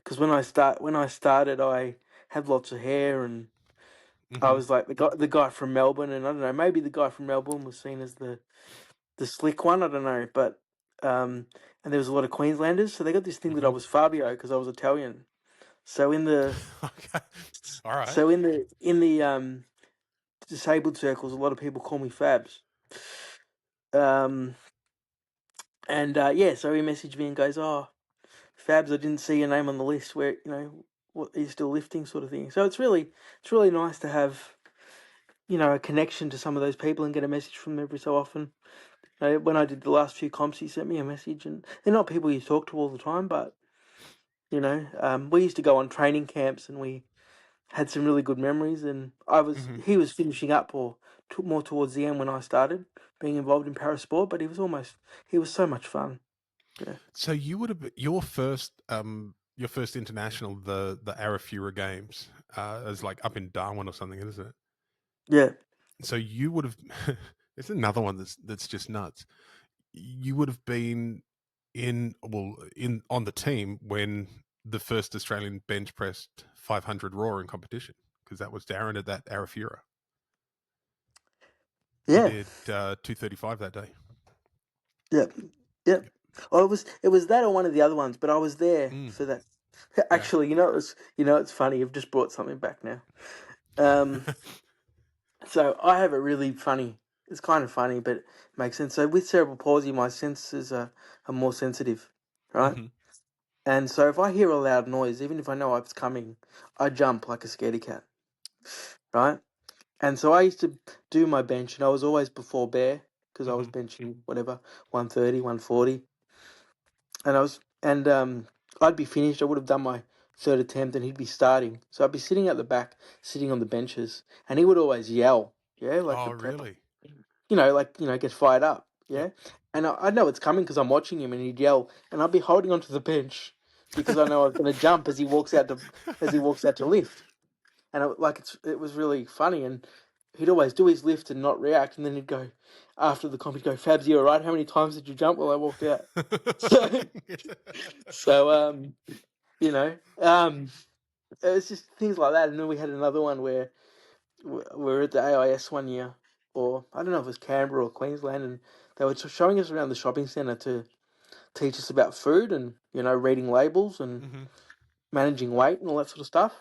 because when I started, I had lots of hair, and I Mm-hmm. was like the guy from Melbourne, and I don't know, maybe the guy from Melbourne was seen as the slick one. I don't know, but and there was a lot of Queenslanders, so they got this thing that I Mm-hmm. was Fabio because I was Italian. So in the Okay. All right. so in the disabled circles, a lot of people call me Fabs. Um, and yeah, so he messaged me and goes, "Oh, Fabs, I didn't see your name on the list. Where what are you still lifting, sort of thing." So it's really nice to have a connection to some of those people and get a message from them every so often. When I did the last few comps, he sent me a message, and they're not people you talk to all the time, but we used to go on training camps, and we had some really good memories. And Mm-hmm. he was finishing up or more towards the end when I started being involved in parasport, but he was so much fun. Yeah, So you would have your first international, the Arafura Games, is like up in Darwin or something, isn't it? yeah, So you would have. It's another one that's just nuts. You would have been in on the team when the first Australian bench pressed 500 raw in competition, because that was Darren at that Arafura. He yeah, did 235 that day. yeah, yeah. Yep. Oh, it was that or one of the other ones, but I was there Mm, for that. yeah. Actually, it's funny. You've just brought something back now. Um, so I have a really funny. It's kind of funny, but it makes sense. So with cerebral palsy, my senses are more sensitive, right? Hmm. And so if I hear a loud noise, even if I know it's coming, I jump like a scaredy cat, right? And so I used to do my bench, and I was always before bear because I was Hmm. benching whatever 130, 140, and I'd be finished. I would have done my third attempt, and he'd be starting. So I'd be sitting at the back, sitting on the benches, and he would always yell, yeah, like Oh, the prep, really? get fired up, Yep. yeah. And I know it's coming because I'm watching him, and he'd yell, and I'd be holding onto the bench because I know I was going to jump as he walks out to lift, and it was really funny, and he'd always do his lift and not react, and then he'd go after the comp, he'd go, "Fabs, you all right? How many times did you jump while I walked out?" So, so you know, um, it was just things like that, and then we had another one where we were at the AIS one year, or I don't know if it was Canberra or Queensland, and they were showing us around the shopping centre to teach us about food and reading labels and Hmm. managing weight and all that sort of stuff.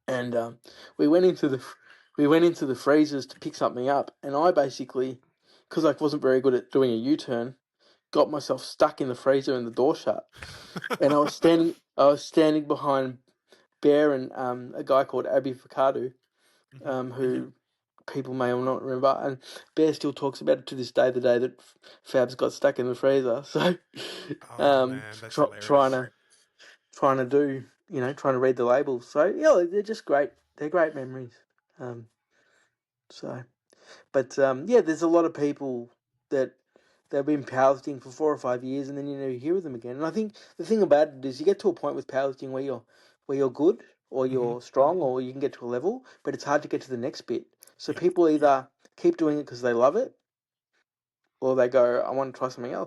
And we went into the we went into the freezers to pick something up, and I basically, because I wasn't very good at doing a U-turn, got myself stuck in the freezer and the door shut. And I was standing behind Bear and a guy called Abby Fakadu, Hmm. who people may or not remember, and Bear still talks about it to this day, the day that Fabs got stuck in the freezer. So, Oh um, man, that's try, trying hilarious. to trying to do, trying to read the labels. So yeah, they're just great. They're great memories. Um, so, but yeah, there's a lot of people that they've been powerlifting for 4 or 5 years, and then you never hear of them again. And I think the thing about it is, you get to a point with powerlifting where you're good, or Hmm. you're strong, or you can get to a level, but it's hard to get to the next bit. So Yep. people either keep doing it because they love it, or they go, "I want to try something else."